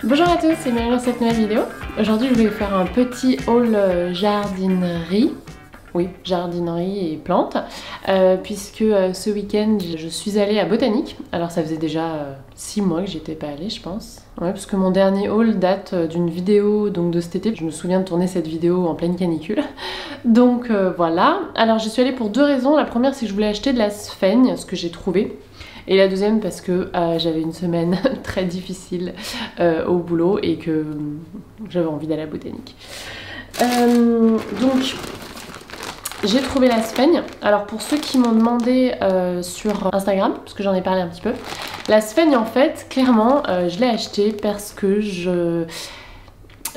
Bonjour à tous, c'est Marie dans cette nouvelle vidéo. Aujourd'hui je vais faire un petit haul jardinerie. Oui, jardinerie et plantes, puisque ce week-end je suis allée à Botanique. Alors ça faisait déjà 6 mois que j'étais pas allée, je pense. Ouais, parce que mon dernier haul date d'une vidéo donc de cet été. Je me souviens de tourner cette vidéo en pleine canicule. Donc voilà. Alors j'y suis allée pour deux raisons. La première, c'est que je voulais acheter de la sphaigne, ce que j'ai trouvé. Et la deuxième parce que j'avais une semaine très difficile au boulot et que j'avais envie d'aller à Botanique. Donc j'ai trouvé la sphaigne. Alors pour ceux qui m'ont demandé sur Instagram, parce que j'en ai parlé un petit peu, la sphaigne en fait, clairement, je l'ai achetée parce que j'ai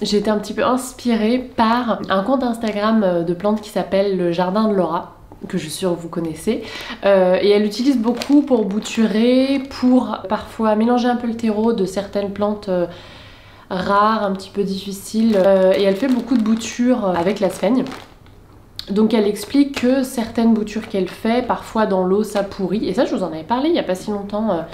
été un petit peu inspirée par un compte Instagram de plantes qui s'appelle le Jardin de Laura, que je suis sûre que vous connaissez, et elle l'utilise beaucoup pour bouturer, pour parfois mélanger un peu le terreau de certaines plantes rares, un petit peu difficiles, et elle fait beaucoup de boutures avec la sphaigne. Donc elle explique que certaines boutures qu'elle fait, parfois dans l'eau ça pourrit, et ça je vous en avais parlé il n'y a pas si longtemps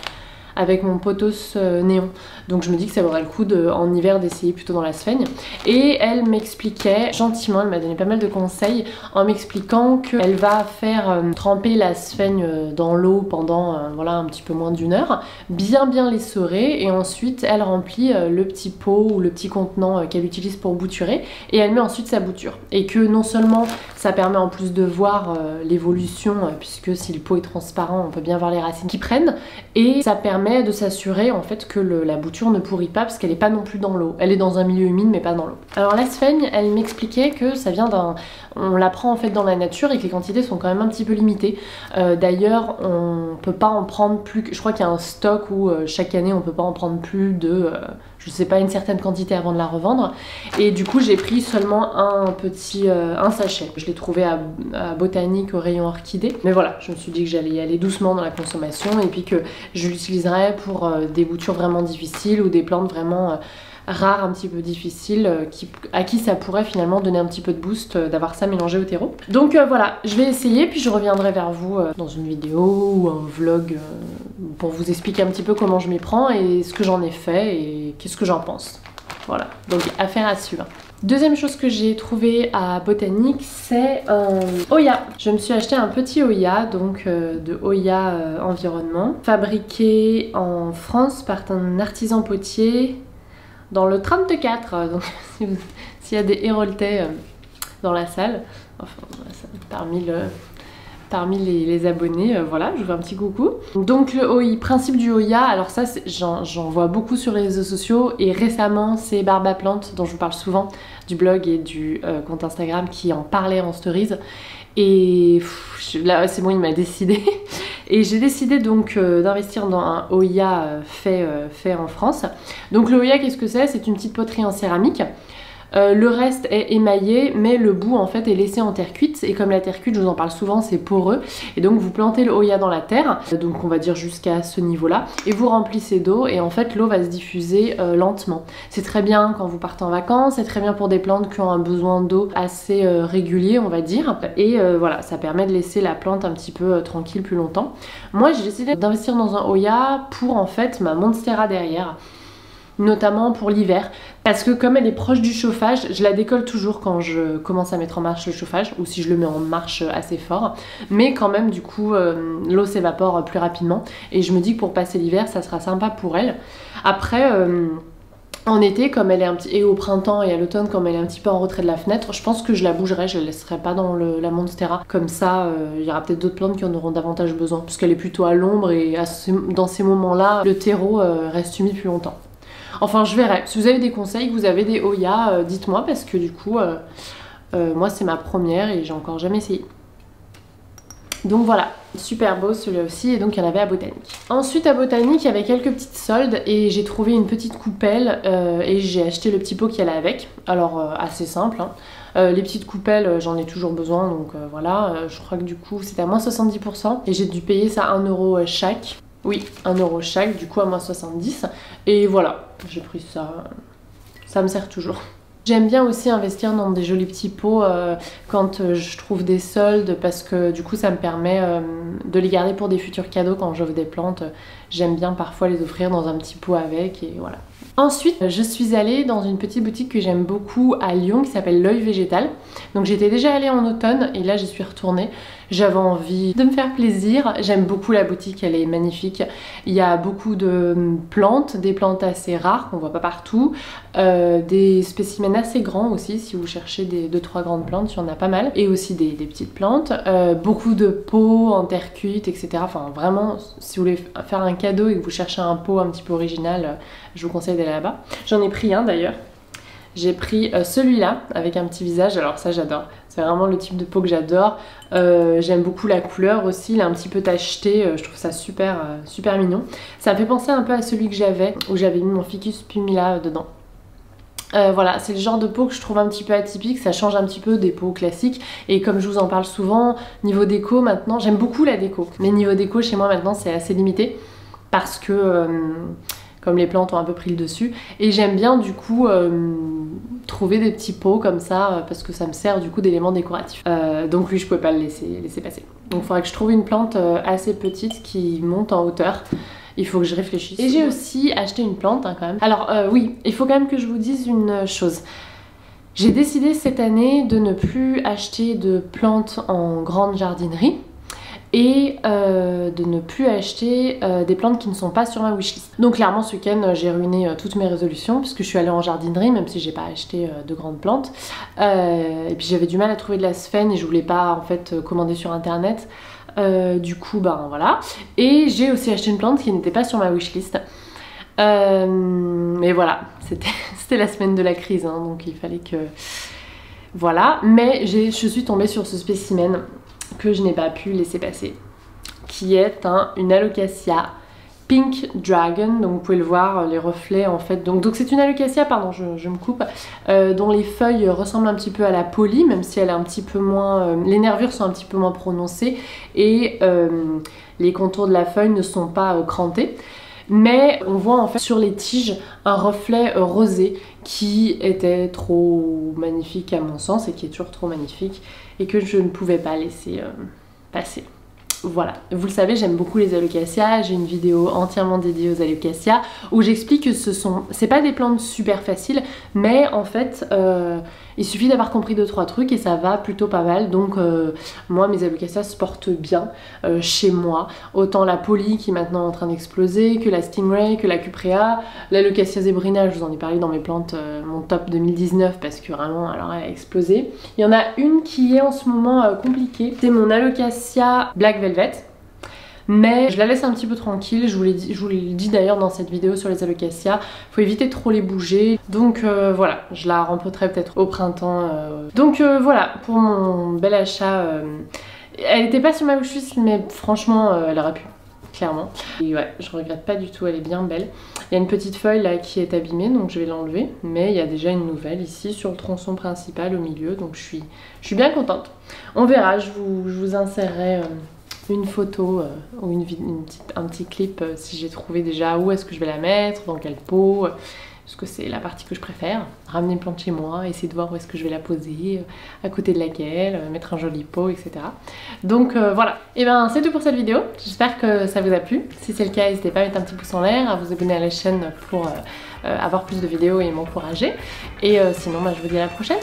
avec mon pothos néon. Donc je me dis que ça vaudrait le coup en hiver d'essayer plutôt dans la sphaigne. Et elle m'expliquait gentiment, elle m'a donné pas mal de conseils en m'expliquant qu'elle va faire tremper la sphaigne dans l'eau pendant voilà, un petit peu moins d'une heure, bien l'essorer, et ensuite elle remplit le petit pot ou le petit contenant qu'elle utilise pour bouturer, et elle met ensuite sa bouture. Et que non seulement ça permet en plus de voir l'évolution, puisque si le pot est transparent on peut bien voir les racines qui prennent, et ça permet de s'assurer en fait que la bouture ne pourrit pas parce qu'elle n'est pas non plus dans l'eau. Elle est dans un milieu humide mais pas dans l'eau. Alors la sphaigne, elle m'expliquait que ça vient d'un... On la prend en fait dans la nature et que les quantités sont quand même un petit peu limitées. D'ailleurs, on peut pas en prendre plus... Je crois qu'il y a un stock où chaque année on peut pas en prendre plus de... je sais pas, une certaine quantité avant de la revendre. Et du coup j'ai pris seulement un sachet. Je l'ai trouvé à Botanique au rayon orchidée. Mais voilà, je me suis dit que j'allais y aller doucement dans la consommation et puis que je l'utiliserais pour des boutures vraiment difficiles ou des plantes vraiment rares, un petit peu difficiles, à qui ça pourrait finalement donner un petit peu de boost d'avoir ça mélangé au terreau. Donc voilà, je vais essayer puis je reviendrai vers vous dans une vidéo ou un vlog pour vous expliquer un petit peu comment je m'y prends et ce que j'en ai fait et qu'est-ce que j'en pense. Voilà, donc affaire à suivre. Deuxième chose que j'ai trouvé à Botanique, c'est un Oya. Je me suis acheté un petit Oya, donc de Oya Environnement, fabriqué en France par un artisan potier dans le 34. Donc s'il y a des Héroltais dans la salle, enfin parmi les abonnés, voilà, je vous fais un petit coucou. Donc le principe du Oya, alors ça j'en vois beaucoup sur les réseaux sociaux, et récemment c'est Barbe à Plante, dont je vous parle souvent, du blog et du compte Instagram, qui en parlait en stories. Et là c'est bon, il m'a décidé. Et j'ai décidé donc d'investir dans un Oya fait en France. Donc le Oya, qu'est-ce que c'est? C'est une petite poterie en céramique. Le reste est émaillé, mais le bout en fait est laissé en terre cuite, et comme la terre cuite, je vous en parle souvent, c'est poreux, et donc vous plantez le Oya dans la terre, donc on va dire jusqu'à ce niveau là, et vous remplissez d'eau, et en fait l'eau va se diffuser lentement. C'est très bien quand vous partez en vacances, c'est très bien pour des plantes qui ont un besoin d'eau assez régulier, on va dire, et voilà, ça permet de laisser la plante un petit peu tranquille plus longtemps. Moi j'ai décidé d'investir dans un Oya pour en fait ma Monstera derrière, notamment pour l'hiver, parce que comme elle est proche du chauffage, je la décolle toujours quand je commence à mettre en marche le chauffage, ou si je le mets en marche assez fort, mais quand même du coup l'eau s'évapore plus rapidement, et je me dis que pour passer l'hiver ça sera sympa pour elle. Après en été, comme elle est et au printemps et à l'automne, comme elle est un petit peu en retrait de la fenêtre, je pense que je la bougerai, je la laisserai pas dans la Monstera. Comme ça, il y aura peut-être d'autres plantes qui en auront davantage besoin, puisqu'elle est plutôt à l'ombre, et dans ces moments-là, le terreau reste humide plus longtemps. Enfin, je verrai. Si vous avez des conseils, que vous avez des Oya, dites-moi, parce que du coup, moi c'est ma première et j'ai encore jamais essayé. Donc voilà, super beau celui-là aussi, et donc il y en avait à Botanique. Ensuite à Botanique, il y avait quelques petites soldes, et j'ai trouvé une petite coupelle, et j'ai acheté le petit pot qui allait avec. Alors assez simple, hein. Les petites coupelles, j'en ai toujours besoin, donc voilà, je crois que du coup c'était à moins 70%, et j'ai dû payer ça 1 € chaque. Oui, 1 € chaque, du coup à moins 70. Et voilà, j'ai pris ça, ça me sert toujours. J'aime bien aussi investir dans des jolis petits pots quand je trouve des soldes, parce que du coup ça me permet de les garder pour des futurs cadeaux quand j'offre des plantes. j'aime bien parfois les offrir dans un petit pot avec et voilà. Ensuite, je suis allée dans une petite boutique que j'aime beaucoup à Lyon qui s'appelle L'Œil Végétal. Donc j'étais déjà allée en automne et là j'y suis retournée. J'avais envie de me faire plaisir. J'aime beaucoup la boutique, elle est magnifique. Il y a beaucoup de plantes, des plantes assez rares qu'on voit pas partout. Des spécimens assez grands aussi, si vous cherchez des 2-3 grandes plantes, il y en a pas mal. Et aussi des petites plantes. Beaucoup de pots en terre cuite, etc. Enfin vraiment, si vous voulez faire un cadeau et que vous cherchez un pot un petit peu original, je vous conseille d'aller là-bas. J'en ai pris un d'ailleurs. J'ai pris celui-là avec un petit visage, alors ça j'adore, c'est vraiment le type de pot que j'adore. J'aime beaucoup la couleur aussi, il est un petit peu tacheté, je trouve ça super, super mignon. Ça me fait penser un peu à celui que j'avais, où j'avais mis mon Ficus pumila dedans. Voilà, c'est le genre de pot que je trouve un petit peu atypique, ça change un petit peu des pots classiques. Et comme je vous en parle souvent, niveau déco maintenant, j'aime beaucoup la déco. Mais niveau déco chez moi maintenant c'est assez limité, parce que... comme les plantes ont un peu pris le dessus. Et j'aime bien du coup trouver des petits pots comme ça parce que ça me sert du coup d'élément décoratif. Donc lui je pouvais pas le laisser passer. Donc il faudrait que je trouve une plante assez petite qui monte en hauteur. Il faut que je réfléchisse. Et j'ai aussi acheté une plante hein, quand même. Alors oui, il faut quand même que je vous dise une chose. J'ai décidé cette année de ne plus acheter de plantes en grande jardinerie. Et de ne plus acheter des plantes qui ne sont pas sur ma wishlist. Donc clairement ce week-end j'ai ruiné toutes mes résolutions puisque je suis allée en jardinerie même si j'ai pas acheté de grandes plantes. Et puis j'avais du mal à trouver de la sphène et je voulais pas en fait commander sur internet. Du coup ben voilà. Et j'ai aussi acheté une plante qui n'était pas sur ma wishlist. Mais voilà, c'était la semaine de la crise hein, donc il fallait que... Voilà, mais je suis tombée sur ce spécimen que je n'ai pas pu laisser passer, qui est une Alocasia Pink Dragon. Donc vous pouvez le voir, les reflets en fait. Donc c'est une Alocasia, pardon, je me coupe, dont les feuilles ressemblent un petit peu à la Poly, même si elle est un petit peu moins... les nervures sont un petit peu moins prononcées et les contours de la feuille ne sont pas crantés. Mais on voit en fait sur les tiges un reflet rosé qui était trop magnifique à mon sens et qui est toujours trop magnifique et que je ne pouvais pas laisser passer. Voilà, vous le savez, j'aime beaucoup les Alocasia, j'ai une vidéo entièrement dédiée aux Alocasia où j'explique que c'est pas des plantes super faciles, mais en fait il suffit d'avoir compris 2-3 trucs et ça va plutôt pas mal. Donc moi mes Alocasia se portent bien chez moi, autant la Poly qui est maintenant en train d'exploser, que la Stingray, que la Cuprea, l'Alocasia zebrina, je vous en ai parlé dans mes plantes, mon top 2019 parce que vraiment alors elle a explosé. Il y en a une qui est en ce moment compliquée, c'est mon Alocasia Black Velvet. Mais je la laisse un petit peu tranquille, je vous l'ai dit d'ailleurs dans cette vidéo sur les Alocasia, faut éviter de trop les bouger, donc voilà, je la rempoterai peut-être au printemps. Donc voilà, pour mon bel achat, elle n'était pas sur ma wishlist mais franchement elle aurait pu, clairement. Et ouais, je regrette pas du tout, elle est bien belle. Il y a une petite feuille là qui est abîmée donc je vais l'enlever, mais il y a déjà une nouvelle ici sur le tronçon principal au milieu, donc je suis bien contente. On verra, je vous insérerai... une photo ou un petit clip si j'ai trouvé déjà où est-ce que je vais la mettre, dans quel pot, parce que c'est la partie que je préfère. Ramener une plante chez moi, essayer de voir où est-ce que je vais la poser, à côté de laquelle, mettre un joli pot, etc. Donc voilà, et ben c'est tout pour cette vidéo, j'espère que ça vous a plu. Si c'est le cas, n'hésitez pas à mettre un petit pouce en l'air, à vous abonner à la chaîne pour avoir plus de vidéos et m'encourager. Et sinon, je vous dis à la prochaine.